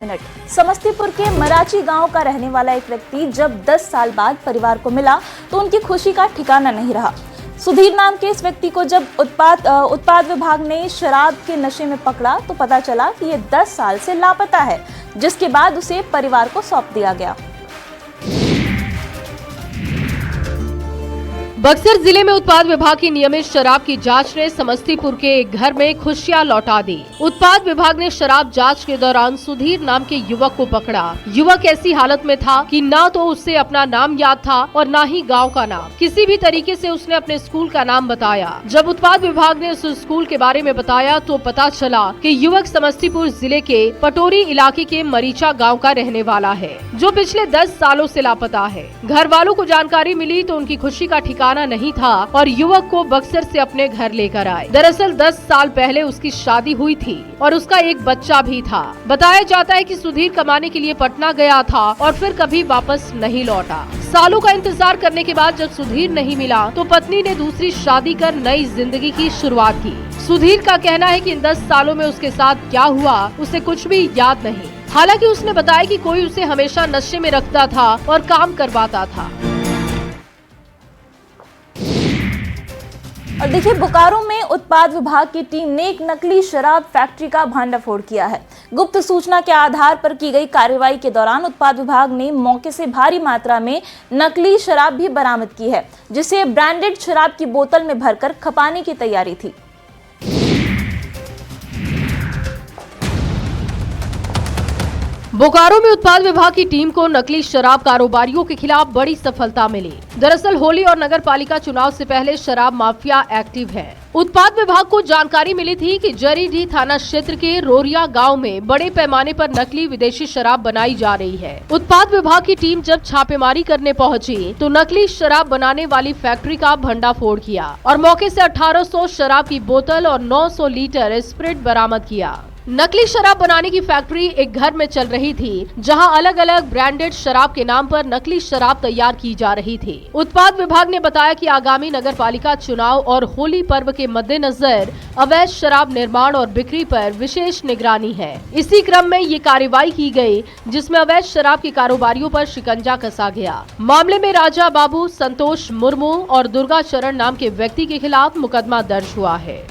Minute. Samastipur के मराची गांव का रहने वाला एक व्यक्ति जब 10 साल बाद परिवार को मिला तो उनकी खुशी का ठिकाना नहीं रहा। सुधीर नाम के इस व्यक्ति को जब उत्पाद विभाग ने शराब के नशे में पकड़ा तो पता चला कि ये 10 साल से लापता है, जिसके बाद उसे परिवार को सौंप दिया गया। बक्सर जिले में उत्पाद विभाग की नियमित शराब की जांच ने समस्तीपुर के एक घर में खुशियां लौटा दी। उत्पाद विभाग ने शराब जांच के दौरान सुधीर नाम के युवक को पकड़ा। युवक ऐसी हालत में था कि ना तो उससे अपना नाम याद था और ना ही गांव का नाम। किसी भी तरीके से उसने अपने स्कूल का नाम बताया। जब उत्पाद विभाग ने उस स्कूल के बारे में बताया तो पता चला कि युवक समस्तीपुर जिले के पटोरी इलाके के मरीचा गाँव का रहने वाला है, जो पिछले 10 सालों से लापता है। घर वालों को जानकारी मिली तो उनकी खुशी का ठिकाना नहीं था और युवक को बक्सर से अपने घर लेकर आए। दरअसल 10 साल पहले उसकी शादी हुई थी और उसका एक बच्चा भी था। बताया जाता है कि सुधीर कमाने के लिए पटना गया था और फिर कभी वापस नहीं लौटा। सालों का इंतजार करने के बाद जब सुधीर नहीं मिला तो पत्नी ने दूसरी शादी कर नई जिंदगी की शुरुआत की। सुधीर का कहना है कि इन 10 सालों में उसके साथ क्या हुआ उसे कुछ भी याद नहीं। हालांकि उसने बताया कि कोई उसे हमेशा नशे में रखता था और काम करवाता था। और देखिए, बोकारो में उत्पाद विभाग की टीम ने एक नकली शराब फैक्ट्री का भांडाफोड़ किया है। गुप्त सूचना के आधार पर की गई कार्रवाई के दौरान उत्पाद विभाग ने मौके से भारी मात्रा में नकली शराब भी बरामद की है, जिसे ब्रांडेड शराब की बोतल में भरकर खपाने की तैयारी थी। बोकारो में उत्पाद विभाग की टीम को नकली शराब कारोबारियों के खिलाफ बड़ी सफलता मिली। दरअसल होली और नगर पालिका चुनाव से पहले शराब माफिया एक्टिव है। उत्पाद विभाग को जानकारी मिली थी कि जरीडीह थाना क्षेत्र के रोरिया गांव में बड़े पैमाने पर नकली विदेशी शराब बनाई जा रही है। उत्पाद विभाग की टीम जब छापेमारी करने पहुंची तो नकली शराब बनाने वाली फैक्ट्री का भंडाफोड़ किया और मौके से 1800 शराब की बोतल और 900 लीटर स्प्रिट बरामद किया। नकली शराब बनाने की फैक्ट्री एक घर में चल रही थी, जहां अलग अलग ब्रांडेड शराब के नाम पर नकली शराब तैयार की जा रही थी। उत्पाद विभाग ने बताया कि आगामी नगर पालिका चुनाव और होली पर्व के मद्देनजर अवैध शराब निर्माण और बिक्री पर विशेष निगरानी है। इसी क्रम में ये कार्रवाई की गई, जिसमें अवैध शराब के कारोबारियों पर शिकंजा कसा गया। मामले में राजा बाबू, संतोष मुर्मू और दुर्गा चरण नाम के व्यक्ति के खिलाफ मुकदमा दर्ज हुआ है।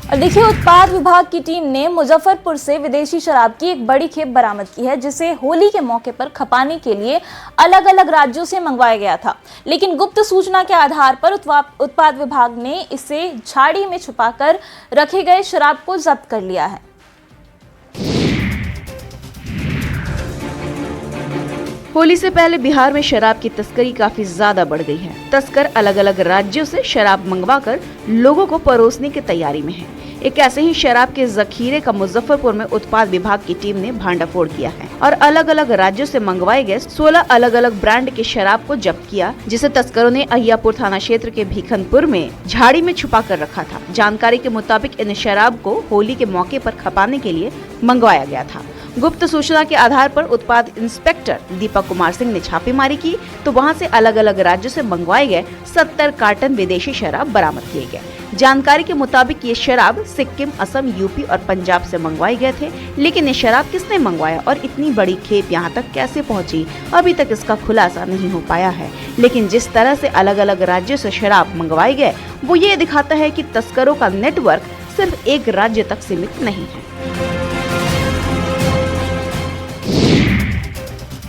और देखिए, उत्पाद विभाग की टीम ने मुजफ्फरपुर से विदेशी शराब की एक बड़ी खेप बरामद की है, जिसे होली के मौके पर खपाने के लिए अलग अलग राज्यों से मंगवाया गया था। लेकिन गुप्त सूचना के आधार पर उत्पाद विभाग ने इसे झाड़ी में छुपाकर रखे गए शराब को जब्त कर लिया है। होली से पहले बिहार में शराब की तस्करी काफी ज्यादा बढ़ गई है। तस्कर अलग अलग राज्यों से शराब मंगवाकर लोगों को परोसने की तैयारी में है। एक ऐसे ही शराब के जखीरे का मुजफ्फरपुर में उत्पाद विभाग की टीम ने भांडाफोड़ किया है और अलग अलग राज्यों से मंगवाए गए 16 अलग अलग ब्रांड के शराब को जब्त किया, जिसे तस्करों ने अहियापुर थाना क्षेत्र के भीखनपुर में झाड़ी में छुपा कर रखा था। जानकारी के मुताबिक इन शराब को होली के मौके पर खपाने के लिए मंगवाया गया था। गुप्त सूचना के आधार पर उत्पाद इंस्पेक्टर दीपक कुमार सिंह ने छापेमारी की तो वहां से अलग अलग राज्यों से मंगवाए गए 70 कार्टन विदेशी शराब बरामद किए गए। जानकारी के मुताबिक ये शराब सिक्किम, असम, यूपी और पंजाब से मंगवाए गए थे। लेकिन ये शराब किसने मंगवाया और इतनी बड़ी खेप यहाँ तक कैसे पहुँची, अभी तक इसका खुलासा नहीं हो पाया है। लेकिन जिस तरह से अलग अलग राज्यों से शराब मंगवाए गए वो ये दिखाता है कि तस्करों का नेटवर्क सिर्फ एक राज्य तक सीमित नहीं है।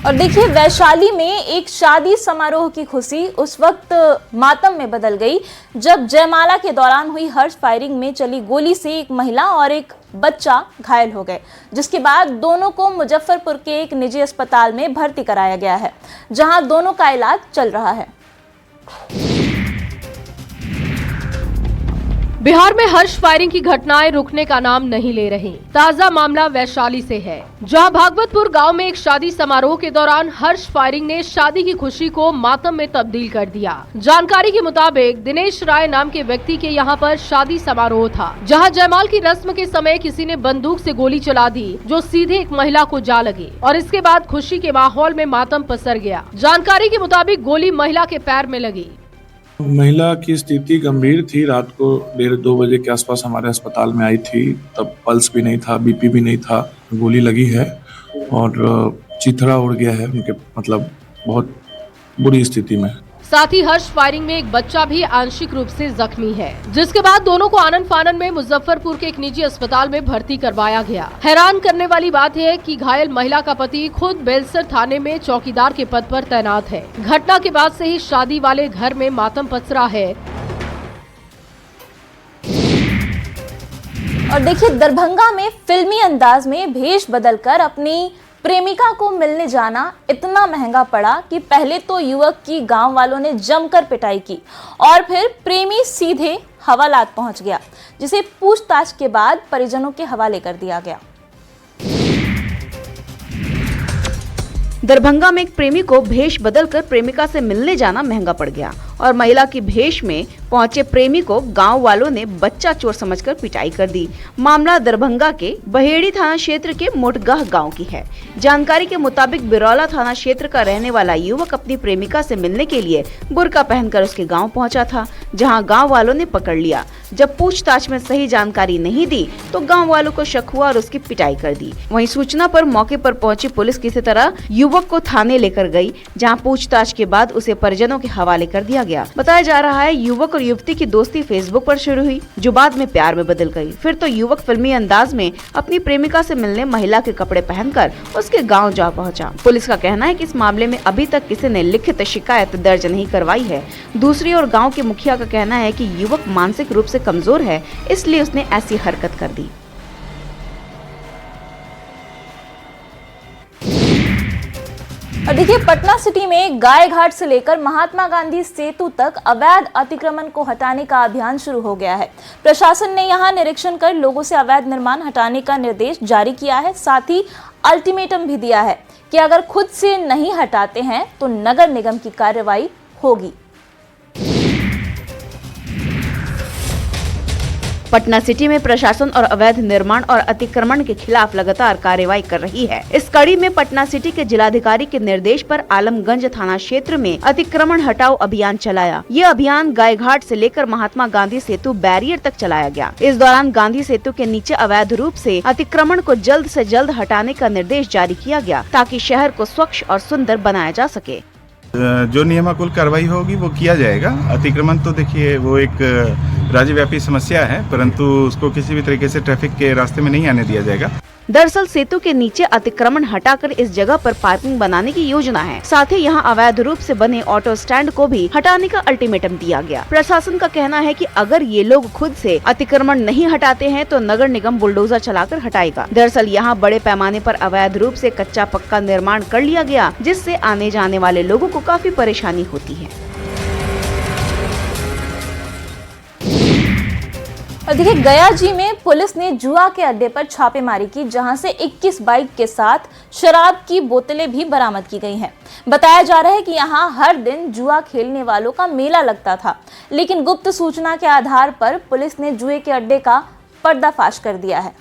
और देखिए, वैशाली में एक शादी समारोह की खुशी उस वक्त मातम में बदल गई जब जयमाला के दौरान हुई हर्ष फायरिंग में चली गोली से एक महिला और एक बच्चा घायल हो गए, जिसके बाद दोनों को मुजफ्फरपुर के एक निजी अस्पताल में भर्ती कराया गया है, जहां दोनों का इलाज चल रहा है। बिहार में हर्ष फायरिंग की घटनाएं रुकने का नाम नहीं ले रही। ताजा मामला वैशाली से है, जहां भागवतपुर गांव में एक शादी समारोह के दौरान हर्ष फायरिंग ने शादी की खुशी को मातम में तब्दील कर दिया। जानकारी के मुताबिक दिनेश राय नाम के व्यक्ति के यहां पर शादी समारोह था, जहां जयमाल की रस्म के समय किसी ने बंदूक से गोली चला दी, जो सीधे एक महिला को जा लगी और इसके बाद खुशी के माहौल में मातम पसर गया। जानकारी के मुताबिक गोली महिला के पैर में लगी। महिला की स्थिति गंभीर थी। रात को 1:30-2 बजे के आसपास हमारे अस्पताल में आई थी। तब पल्स भी नहीं था, बीपी भी नहीं था। गोली लगी है और चीथड़ा उड़ गया है उनके, मतलब बहुत बुरी स्थिति में। साथ ही हर्ष फायरिंग में एक बच्चा भी आंशिक रूप से जख्मी है, जिसके बाद दोनों को आनन फानन में मुजफ्फरपुर के एक निजी अस्पताल में भर्ती करवाया गया। हैरान करने वाली बात है कि घायल महिला का पति खुद बेलसर थाने में चौकीदार के पद पर तैनात है। घटना के बाद से ही शादी वाले घर में मातम पसरा है। और देखिए, दरभंगा में फिल्मी अंदाज में भेष बदलकर अपनी प्रेमिका को मिलने जाना इतना महंगा पड़ा कि पहले तो युवक की गांव वालों ने जमकर पिटाई की और फिर प्रेमी सीधे हवालात पहुंच गया, जिसे पूछताछ के बाद परिजनों के हवाले कर दिया गया। दरभंगा में एक प्रेमी को भेष बदलकर प्रेमिका से मिलने जाना महंगा पड़ गया और महिला की भेष में पहुंचे प्रेमी को गांव वालों ने बच्चा चोर समझकर पिटाई कर दी। मामला दरभंगा के बहेड़ी थाना क्षेत्र के मोटगाह गांव की है। जानकारी के मुताबिक बिरौला थाना क्षेत्र का रहने वाला युवक अपनी प्रेमिका से मिलने के लिए बुर्का पहनकर उसके गांव पहुंचा था, जहां गांव वालों ने पकड़ लिया। जब पूछताछ में सही जानकारी नहीं दी तो गाँव वालों को शक हुआ और उसकी पिटाई कर दी। वहीं सूचना पर मौके पर पहुंची पुलिस किसी तरह युवक को थाने लेकर गई, जहां पूछताछ के बाद उसे परिजनों के हवाले कर दिया गया। बताया जा रहा है युवक और युवती की दोस्ती फेसबुक पर शुरू हुई, जो बाद में प्यार में बदल गई। फिर तो युवक फिल्मी अंदाज में अपनी प्रेमिका से मिलने महिला के कपड़े पहनकर उसके गांव जा पहुंचा। पुलिस का कहना है कि इस मामले में अभी तक किसी ने लिखित शिकायत दर्ज नहीं करवाई है। दूसरी ओर गाँव के मुखिया का कहना है कि युवक मानसिक रूप से कमजोर है, इसलिए उसने ऐसी हरकत कर दी। और देखिए, पटना सिटी में गाय घाट से लेकर महात्मा गांधी सेतु तक अवैध अतिक्रमण को हटाने का अभियान शुरू हो गया है। प्रशासन ने यहां निरीक्षण कर लोगों से अवैध निर्माण हटाने का निर्देश जारी किया है। साथ ही अल्टीमेटम भी दिया है कि अगर खुद से नहीं हटाते हैं तो नगर निगम की कार्रवाई होगी। पटना सिटी में प्रशासन और अवैध निर्माण और अतिक्रमण के खिलाफ लगातार कार्रवाई कर रही है। इस कड़ी में पटना सिटी के जिलाधिकारी के निर्देश पर आलमगंज थाना क्षेत्र में अतिक्रमण हटाओ अभियान चलाया। ये अभियान गायघाट से लेकर महात्मा गांधी सेतु बैरियर तक चलाया गया। इस दौरान गांधी सेतु के नीचे अवैध रूप से अतिक्रमण को जल्द से जल्द हटाने का निर्देश जारी किया गया, ताकि शहर को स्वच्छ और सुंदर बनाया जा सके। जो नियमानुकूल कार्रवाई होगी वो किया जाएगा। अतिक्रमण तो देखिए वो एक राज्यव्यापी समस्या है, परंतु उसको किसी भी तरीके से ट्रैफिक के रास्ते में नहीं आने दिया जाएगा। दरअसल सेतु के नीचे अतिक्रमण हटाकर इस जगह पर पार्किंग बनाने की योजना है। साथ ही यहाँ अवैध रूप से बने ऑटो स्टैंड को भी हटाने का अल्टीमेटम दिया गया। प्रशासन का कहना है कि अगर ये लोग खुद से अतिक्रमण नहीं हटाते हैं तो नगर निगम बुलडोजर चलाकर हटाएगा। दरअसल यहाँ बड़े पैमाने पर अवैध रूप से कच्चा पक्का निर्माण कर लिया गया, जिससे आने जाने वाले लोगों को काफी परेशानी होती है। और देखिए, गया जी में पुलिस ने जुआ के अड्डे पर छापेमारी की, जहां से 21 बाइक के साथ शराब की बोतलें भी बरामद की गई हैं। बताया जा रहा है कि यहां हर दिन जुआ खेलने वालों का मेला लगता था, लेकिन गुप्त सूचना के आधार पर पुलिस ने जुए के अड्डे का पर्दाफाश कर दिया है।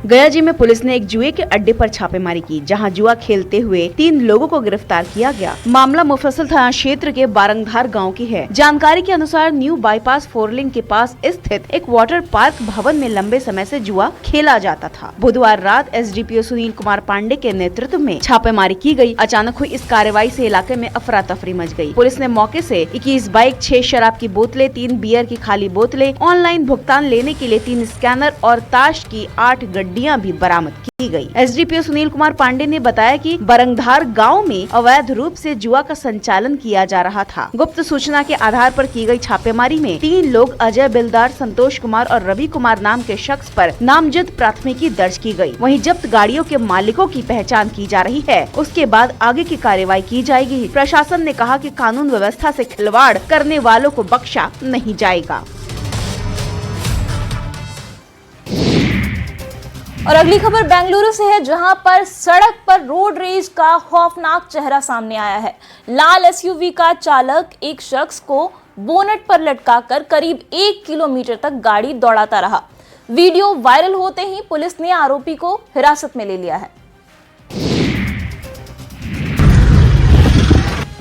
गया जी में पुलिस ने एक जुए के अड्डे पर छापेमारी की, जहां जुआ खेलते हुए 3 लोगों को गिरफ्तार किया गया। मामला मुफस्सिल थाना क्षेत्र के बारंगधार गांव की है। जानकारी के अनुसार न्यू बाईपास 4 लेन के पास स्थित एक वाटर पार्क भवन में लंबे समय से जुआ खेला जाता था। बुधवार रात एसडीपीओ सुनील कुमार पांडे के नेतृत्व में छापेमारी की गई। अचानक हुई इस कार्रवाई से इलाके में अफरा तफरी मच गई। पुलिस ने मौके से 21 बाइक, 6 शराब की बोतलें, 3 बियर की खाली बोतलें, ऑनलाइन भुगतान लेने के लिए 3 स्कैनर और ताश की 8 गड्डियां भी बरामद की गई। एसडीपीओ सुनील कुमार पांडे ने बताया कि बरंगधार गांव में अवैध रूप से जुआ का संचालन किया जा रहा था। गुप्त सूचना के आधार पर की गई छापेमारी में 3 लोग अजय बिलदार, संतोष कुमार और रवि कुमार नाम के शख्स पर नामजद प्राथमिकी दर्ज की गई। वहीं जब्त गाड़ियों के मालिकों की पहचान की जा रही है। उसके बाद आगे की कार्रवाई की जाएगी। प्रशासन ने कहा कि कानून व्यवस्था से खिलवाड़ करने वालों को बख्शा नहीं जाएगा। और अगली खबर बेंगलुरु से है, जहां पर सड़क पर रोड रेज का खौफनाक चेहरा सामने आया है। लाल एसयूवी का चालक एक शख्स को बोनट पर लटकाकर करीब 1 किलोमीटर तक गाड़ी दौड़ाता रहा। वीडियो वायरल होते ही पुलिस ने आरोपी को हिरासत में ले लिया है।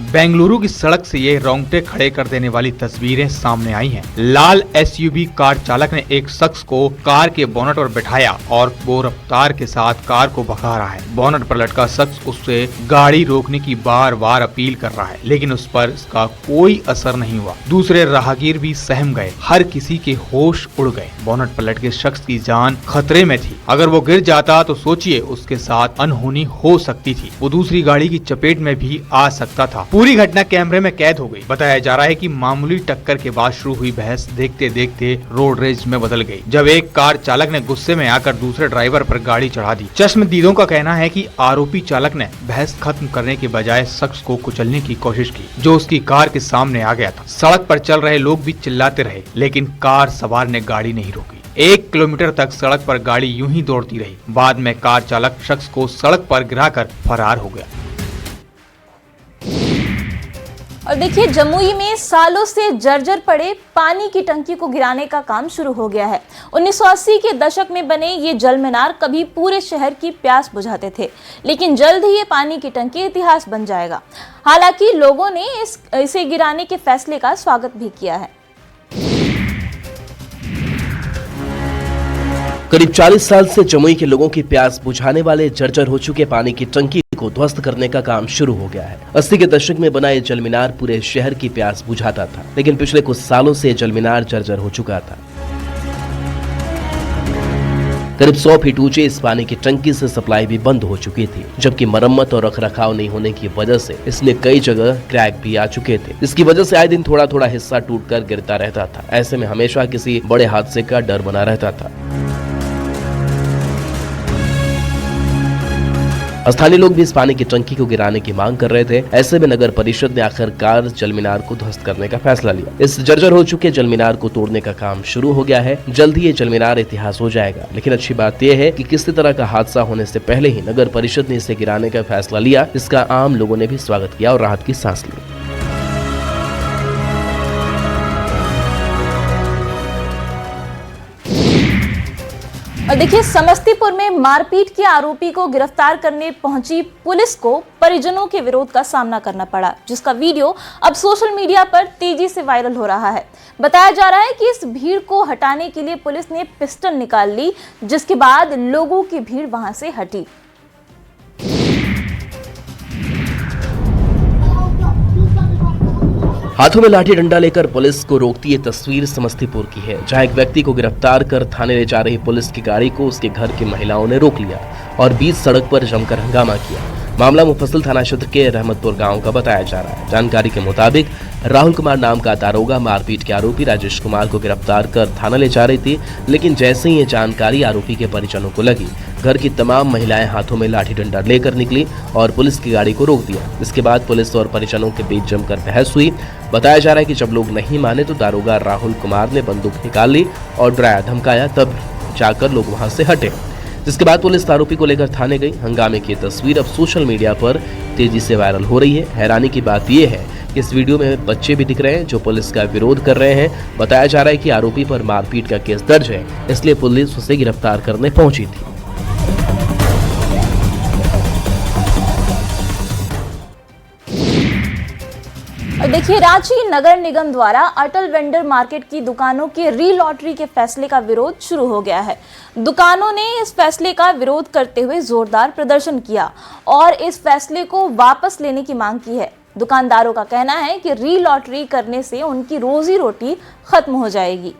बेंगलुरु की सड़क से ये रोंगटे खड़े कर देने वाली तस्वीरें सामने आई हैं। लाल एसयूवी कार चालक ने एक शख्स को कार के बोनट पर बैठाया और वो रफ्तार के साथ कार को भगा रहा है। बोनट पर लटका शख्स उससे गाड़ी रोकने की बार बार अपील कर रहा है, लेकिन उस पर इसका कोई असर नहीं हुआ। दूसरे राहगीर भी सहम गए, हर किसी के होश उड़ गए। बोनट पर लटके शख्स की जान खतरे में थी। अगर वो गिर जाता तो सोचिए उसके साथ अनहोनी हो सकती थी। वो दूसरी गाड़ी की चपेट में भी आ सकता था। पूरी घटना कैमरे में कैद हो गई। बताया जा रहा है कि मामूली टक्कर के बाद शुरू हुई बहस देखते देखते रोड रेज में बदल गई, जब एक कार चालक ने गुस्से में आकर दूसरे ड्राइवर पर गाड़ी चढ़ा दी। चश्मदीदों का कहना है कि आरोपी चालक ने बहस खत्म करने के बजाय शख्स को कुचलने की कोशिश की, जो उसकी कार के सामने आ गया था। सड़क पर चल रहे लोग भी चिल्लाते रहे, लेकिन कार सवार ने गाड़ी नहीं रोकी। 1 किलोमीटर तक सड़क पर गाड़ी यूं ही दौड़ती रही। बाद में कार चालक शख्स को सड़क पर गिराकर फरार हो गया। और देखिए, जमुई में सालों से जर्जर पड़े पानी की टंकी को गिराने का काम शुरू हो गया है। 1980 के दशक में बने ये जल मीनार कभी पूरे शहर की प्यास बुझाते थे, लेकिन जल्द ही ये पानी की टंकी इतिहास बन जाएगा। हालांकि लोगों ने इसे गिराने के फैसले का स्वागत भी किया है। करीब 40 साल से जमुई के लोगों की प्यास बुझाने वाले जर्जर हो चुके पानी की टंकी को ध्वस्त करने का काम शुरू हो गया है। 80 के दशक में बना ये जल मीनार पूरे शहर की प्यास बुझाता था, लेकिन पिछले कुछ सालों से जल मीनार जर्जर हो चुका था। करीब 100 फीट ऊंचे इस पानी की टंकी से सप्लाई भी बंद हो चुकी थी, जबकि मरम्मत और रखरखाव नहीं होने की वजह से इसमें कई जगह क्रैक भी आ चुके थे। इसकी वजह से आए दिन थोड़ा थोड़ा हिस्सा टूटकर गिरता रहता था। ऐसे में हमेशा किसी बड़े हादसे का डर बना रहता था। स्थानीय लोग भी इस पानी की टंकी को गिराने की मांग कर रहे थे। ऐसे में नगर परिषद ने आखिरकार जल मीनार को ध्वस्त करने का फैसला लिया। इस जर्जर हो चुके जल मीनार को तोड़ने का काम शुरू हो गया है। जल्द ही ये जल मीनार इतिहास हो जाएगा। लेकिन अच्छी बात यह है कि किसी तरह का हादसा होने से पहले ही नगर परिषद ने इसे गिराने का फैसला लिया। इसका आम लोगों ने भी स्वागत किया और राहत की सांस ली। और देखिए, समस्तीपुर में मारपीट के आरोपी को गिरफ्तार करने पहुंची पुलिस को परिजनों के विरोध का सामना करना पड़ा, जिसका वीडियो अब सोशल मीडिया पर तेजी से वायरल हो रहा है। बताया जा रहा है कि इस भीड़ को हटाने के लिए पुलिस ने पिस्टल निकाल ली, जिसके बाद लोगों की भीड़ वहां से हटी। हाथों में लाठी डंडा लेकर पुलिस को रोकती ये तस्वीर समस्तीपुर की है, जहां एक व्यक्ति को गिरफ्तार कर थाने ले जा रही पुलिस की गाड़ी को उसके घर की महिलाओं ने रोक लिया और बीच सड़क पर जमकर हंगामा किया। मामला मुफस्सिल थाना क्षेत्र के रहमतपुर गांव का बताया जा रहा है। जानकारी के मुताबिक राहुल कुमार नाम का दारोगा मारपीट के आरोपी राजेश कुमार को गिरफ्तार कर थाना ले जा रही थी, लेकिन जैसे ही ये जानकारी आरोपी के परिजनों को लगी, घर की तमाम महिलाएं हाथों में लाठी डंडा लेकर निकली और पुलिस की गाड़ी को रोक दिया। इसके बाद पुलिस और परिजनों के बीच जमकर बहस हुई। बताया जा रहा है कि जब लोग नहीं माने तो दारोगा राहुल कुमार ने बंदूक निकाल ली और डराया धमकाया, तब जाकर लोग वहां से हटे। जिसके बाद पुलिस आरोपी को लेकर थाने गई। हंगामे की तस्वीर अब सोशल मीडिया पर तेजी से वायरल हो रही है। हैरानी की बात यह है कि इस वीडियो में बच्चे भी दिख रहे हैं जो पुलिस का विरोध कर रहे हैं। बताया जा रहा है कि आरोपी पर मारपीट का केस दर्ज है, इसलिए पुलिस उसे गिरफ्तार करने पहुंची थी। और देखिए, रांची नगर निगम द्वारा अटल वेंडर मार्केट की दुकानों के री-लॉटरी के फैसले का विरोध शुरू हो गया है। दुकानों ने इस फैसले का विरोध करते हुए जोरदार प्रदर्शन किया और इस फैसले को वापस लेने की मांग की है। दुकानदारों का कहना है कि री-लॉटरी करने से उनकी रोजी रोटी खत्म हो जाएगी।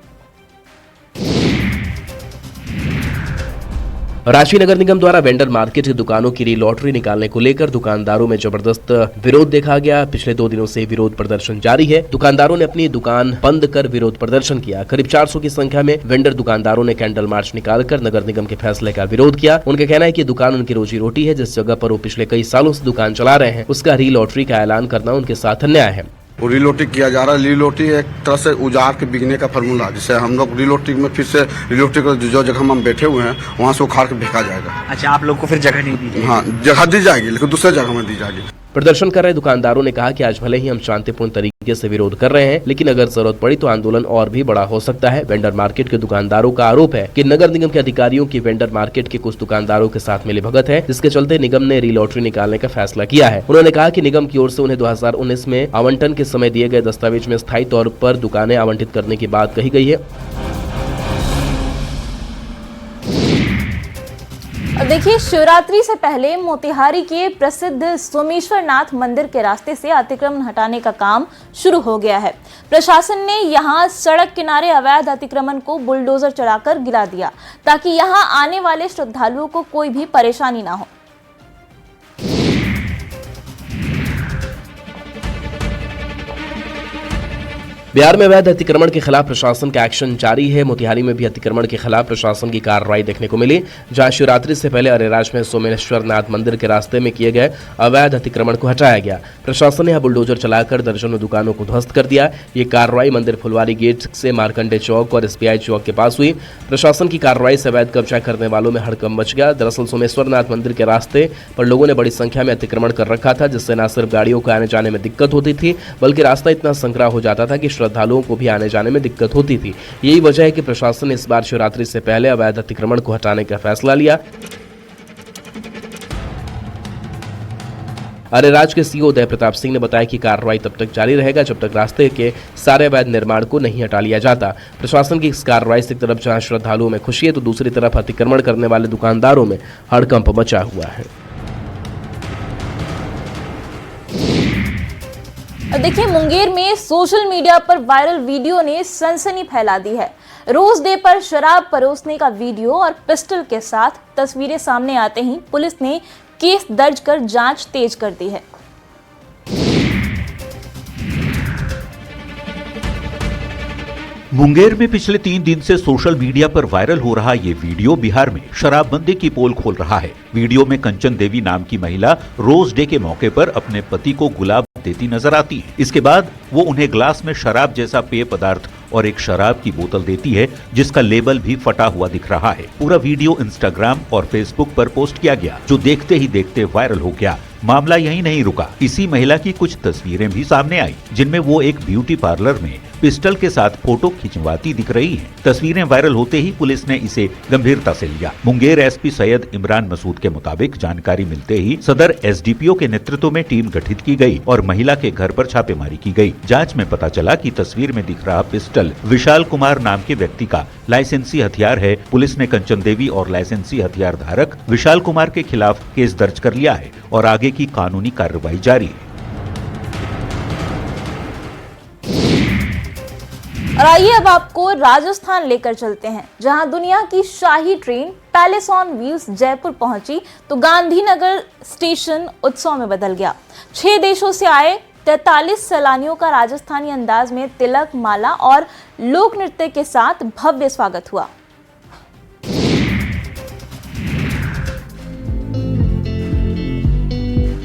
रांची नगर निगम द्वारा वेंडर मार्केट की दुकानों की री-लॉटरी निकालने को लेकर दुकानदारों में जबरदस्त विरोध देखा गया। पिछले 2 दिनों से विरोध प्रदर्शन जारी है। दुकानदारों ने अपनी दुकान बंद कर विरोध प्रदर्शन किया। करीब 400 की संख्या में वेंडर दुकानदारों ने कैंडल मार्च निकालकर नगर निगम के फैसले का विरोध किया। उनका कहना है कि दुकान उनकी रोजी रोटी है। जिस जगह पर वो पिछले कई सालों से दुकान चला रहे हैं, उसका री-लॉटरी का ऐलान करना उनके साथ अन्याय है। वो रीलोटी किया जा रहा है। रीलोटी एक तरह से उजाड़ के बिकने का फार्मूला, जिससे हम लोग रीलोटी में फिर से रीलोटी को जो जगह हम बैठे हुए हैं वहाँ से उखाड़ के फेंका जाएगा। अच्छा, आप लोग को फिर जगह नहीं दी जाएगी? हाँ, जगह दी जाएगी, लेकिन दूसरे जगह में दी जाएगी। प्रदर्शन कर रहे दुकानदारों ने कहा कि आज भले ही हम शांतिपूर्ण तरीके से विरोध कर रहे हैं, लेकिन अगर जरूरत पड़ी तो आंदोलन और भी बड़ा हो सकता है। वेंडर मार्केट के दुकानदारों का आरोप है कि नगर निगम के अधिकारियों की वेंडर मार्केट के कुछ दुकानदारों के साथ मिलीभगत है, जिसके चलते निगम ने री-लॉटरी निकालने का फैसला किया है। उन्होंने कहा कि निगम की ओर से उन्हें 2019 में आवंटन के समय दिए गए दस्तावेज में स्थायी तौर पर दुकानें आवंटित करने की बात कही गई है। और देखिए, शिवरात्रि से पहले मोतिहारी के प्रसिद्ध सोमेश्वर नाथ मंदिर के रास्ते से अतिक्रमण हटाने का काम शुरू हो गया है। प्रशासन ने यहां सड़क किनारे अवैध अतिक्रमण को बुलडोजर चढ़ाकर गिरा दिया ताकि यहां आने वाले श्रद्धालुओं को कोई भी परेशानी ना हो। बिहार में अवैध अतिक्रमण के खिलाफ प्रशासन का एक्शन जारी है। मोतिहारी में भी अतिक्रमण के खिलाफ प्रशासन की कार्रवाई देखने को मिली, जहां शिवरात्रि से पहले अरेराज में सोमेश्वर नाथ मंदिर के रास्ते में किए गए अवैध अतिक्रमण को हटाया गया। प्रशासन ने यहां बुलडोजर चलाकर दर्जनों दुकानों को ध्वस्त कर दिया। ये कार्रवाई मंदिर फुलवारी गेट से मार्कंडे चौक और SBI चौक के पास हुई। प्रशासन की कार्रवाई से अवैध कब्जा करने वालों में हड़कंप मच गया। दरअसल सोमेश्वर नाथ मंदिर के रास्ते पर लोगों ने बड़ी संख्या में अतिक्रमण कर रखा था, जिससे न सिर्फ गाड़ियों को आने जाने में दिक्कत होती थी, बल्कि रास्ता इतना संकरा हो जाता था कि श्रद्धालुओं को भी आने जाने में दिक्कत होती थी। यही वजह है कि प्रशासन ने इस बार शिवरात्रि से पहले अवैध अतिक्रमण को हटाने का फैसला लिया। अरेराज के सीओ उदय प्रताप सिंह ने बताया कि कार्रवाई तब तक जारी रहेगा जब तक रास्ते के सारे अवैध निर्माण को नहीं हटा लिया जाता। प्रशासन की इस कार्रवाई से एक तरफ जहां श्रद्धालुओं में खुशी है, तो दूसरी तरफ अतिक्रमण करने वाले दुकानदारों में हड़कंप मचा हुआ है। देखिए, मुंगेर में सोशल मीडिया पर वायरल वीडियो ने सनसनी फैला दी है। रोज डे पर शराब परोसने का वीडियो और पिस्टल के साथ तस्वीरें सामने आते ही पुलिस ने केस दर्ज कर जांच तेज कर दी है। मुंगेर में पिछले 3 दिन से सोशल मीडिया पर वायरल हो रहा ये वीडियो बिहार में शराबबंदी की पोल खोल रहा है। वीडियो में कंचन देवी नाम की महिला रोज डे के मौके पर अपने पति को गुलाब देती नजर आती है। इसके बाद वो उन्हें ग्लास में शराब जैसा पेय पदार्थ और एक शराब की बोतल देती है, जिसका लेबल भी फटा हुआ दिख रहा है। पूरा वीडियो इंस्टाग्राम और फेसबुक पर पोस्ट किया गया, जो देखते ही देखते वायरल हो गया। मामला यहीं नहीं रुका, इसी महिला की कुछ तस्वीरें भी सामने आई, जिनमें वो एक ब्यूटी पार्लर में पिस्टल के साथ फोटो खिंचवाती दिख रही है। तस्वीरें वायरल होते ही पुलिस ने इसे गंभीरता से लिया। मुंगेर SP सैयद इमरान मसूद के मुताबिक जानकारी मिलते ही सदर SDPO के नेतृत्व में टीम गठित की गई और महिला के घर पर छापेमारी की गई। जांच में पता चला कि तस्वीर में दिख रहा पिस्टल विशाल कुमार नाम के व्यक्ति का लाइसेंसी हथियार है। पुलिस ने कंचन देवी और लाइसेंसी हथियार धारक विशाल कुमार के खिलाफ केस दर्ज कर लिया है और आगे की कानूनी कार्रवाई जारी है। और आइए अब आपको राजस्थान लेकर चलते हैं, जहां दुनिया की शाही train Palace on Wheels Jaipur पहुंची तो गांधीनगर स्टेशन उत्सव में बदल गया। 6 देशों से आए 43 सैलानियों का राजस्थानी अंदाज में तिलक, माला और लोक नृत्य के साथ भव्य स्वागत हुआ।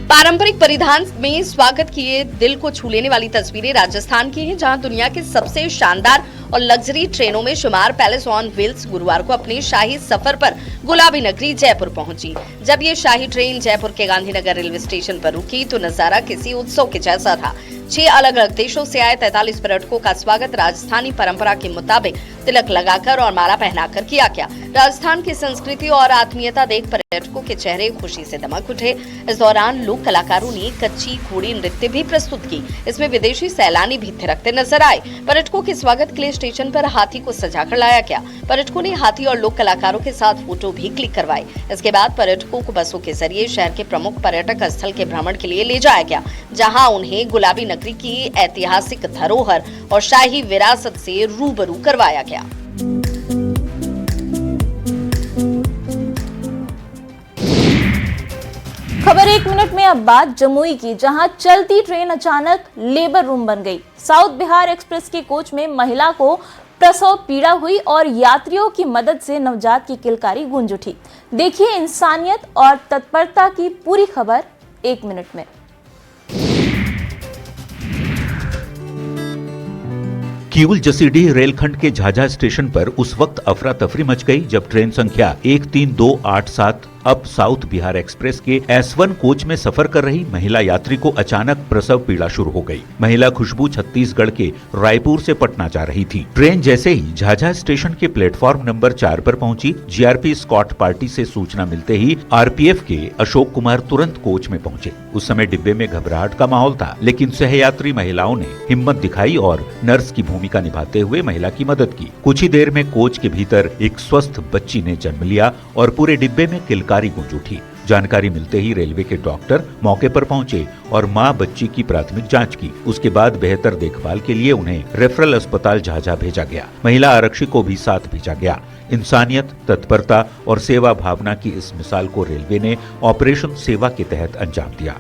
पारंपरिक परिधान में स्वागत किए दिल को छू लेने वाली तस्वीरें राजस्थान की हैं, जहां दुनिया के सबसे शानदार और लग्जरी ट्रेनों में शुमार पैलेस ऑन व्हील्स गुरुवार को अपने शाही सफर पर गुलाबी नगरी जयपुर पहुंची। जब ये शाही ट्रेन जयपुर के गांधीनगर रेलवे स्टेशन पर रुकी तो नजारा किसी उत्सव के जैसा था। 6 अलग अलग देशों से आए 43 पर्यटकों का स्वागत राजस्थानी परंपरा के मुताबिक तिलक लगाकर और माला पहनाकर किया गया। राजस्थान की संस्कृति और आत्मीयता देख पर्यटकों के चेहरे खुशी से दमक उठे। इस दौरान लोक कलाकारों ने कच्ची घोड़ी नृत्य भी प्रस्तुत की। इसमें विदेशी सैलानी भी थिरकते नजर आए। पर्यटकों के स्वागत के लिए स्टेशन पर हाथी को सजाकर लाया गया। पर्यटकों ने हाथी और लोक कलाकारों के साथ फोटो भी क्लिक करवाए। इसके बाद पर्यटकों को बसों के जरिए शहर के प्रमुख पर्यटक स्थल के भ्रमण के लिए ले जाया गया, जहां उन्हें गुलाबी नगरी की ऐतिहासिक धरोहर और शाही विरासत से रूबरू करवाया गया। खबर 1 मिनट में अब बात जमुई की, जहां चलती ट्रेन अचानक लेबर रूम बन गई। साउथ बिहार एक्सप्रेस के कोच में महिला को प्रसव पीड़ा हुई और यात्रियों की मदद से नवजात की किलकारी गूंज उठी। देखिए इंसानियत और तत्परता की पूरी खबर 1 मिनट में। किऊल जसीडीह रेलखंड के झाझा स्टेशन पर उस वक्त अफरा तफरी मच गई जब ट्रेन संख्या 13287 अप साउथ बिहार एक्सप्रेस के S1 कोच में सफर कर रही महिला यात्री को अचानक प्रसव पीड़ा शुरू हो गई। महिला खुशबू छत्तीसगढ़ के रायपुर से पटना जा रही थी। ट्रेन जैसे ही झाझा स्टेशन के प्लेटफॉर्म नंबर 4 पर पहुंची, जीआरपी स्कॉट पार्टी से सूचना मिलते ही आरपीएफ के अशोक कुमार तुरंत कोच में पहुंचे। उस समय डिब्बे में घबराहट का माहौल था, लेकिन सहयात्री महिलाओं ने हिम्मत दिखाई और नर्स की भूमिका निभाते हुए महिला की मदद की। कुछ ही देर में कोच के भीतर एक स्वस्थ बच्ची ने जन्म लिया और पूरे डिब्बे में किलकारी गूंज उठी। जानकारी मिलते ही रेलवे के डॉक्टर मौके पर पहुंचे और मां बच्ची की प्राथमिक जांच की। उसके बाद बेहतर देखभाल के लिए उन्हें रेफरल अस्पताल झाझा भेजा गया। महिला आरक्षी को भी साथ भेजा गया। इंसानियत, तत्परता और सेवा भावना की इस मिसाल को रेलवे ने ऑपरेशन सेवा के तहत अंजाम दिया।